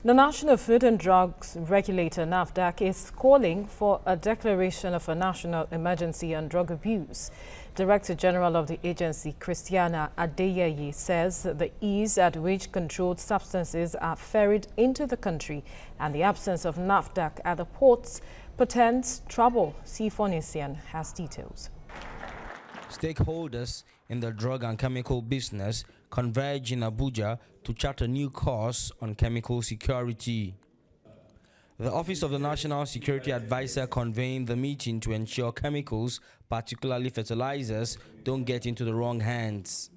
The National Food and Drugs Regulator, NAFDAC, is calling for a declaration of a national emergency on drug abuse. Director General of the agency, Christiana Adeyeye, says the ease at which controlled substances are ferried into the country and the absence of NAFDAC at the ports portends trouble. Sifonisian has details. Stakeholders in the drug and chemical business converge in Abuja to chart a new course on chemical security. The Office of the National Security Advisor convened the meeting to ensure chemicals, particularly fertilizers, don't get into the wrong hands.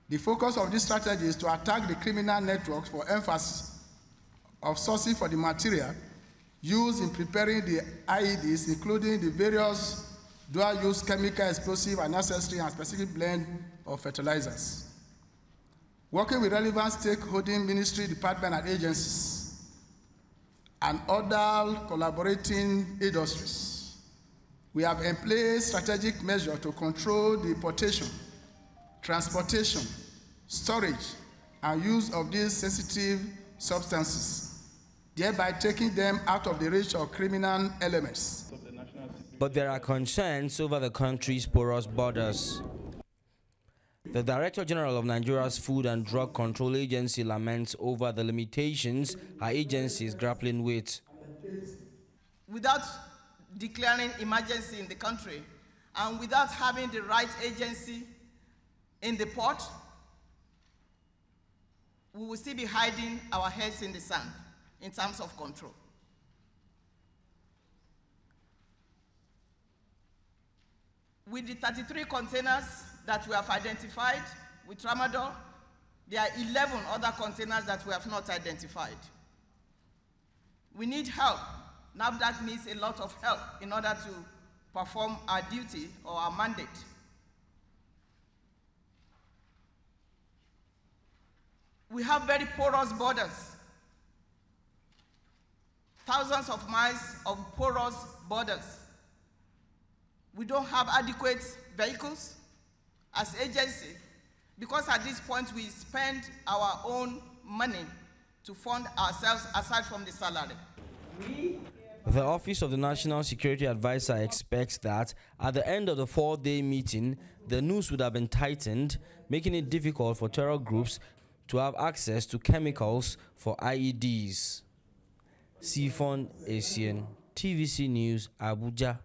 The focus of this strategy is to attack the criminal networks for emphasis of sourcing for the material used in preparing the IEDs, including the various dual-use chemical, explosive, and accessory and specific blend of fertilizers. Working with relevant stakeholding ministry, department, and agencies, and other collaborating industries, we have in place strategic measures to control the importation, transportation, storage, and use of these sensitive substances, thereby taking them out of the reach of criminal elements. But there are concerns over the country's porous borders. The Director General of Nigeria's Food and Drug Control Agency laments over the limitations her agency is grappling with. Without declaring emergency in the country and without having the right agency in the port, we will still be hiding our heads in the sand in terms of control. With the 33 containers that we have identified with Tramadol, there are 11 other containers that we have not identified. We need help. NAFDAC needs a lot of help in order to perform our duty or our mandate. We have very porous borders, thousands of miles of porous borders. We don't have adequate vehicles as agency because at this point we spend our own money to fund ourselves aside from the salary. The Office of the National Security Advisor expects that at the end of the 4-day meeting, the noose would have been tightened, making it difficult for terror groups to have access to chemicals for IEDs. Sifonisian, TVC News, Abuja.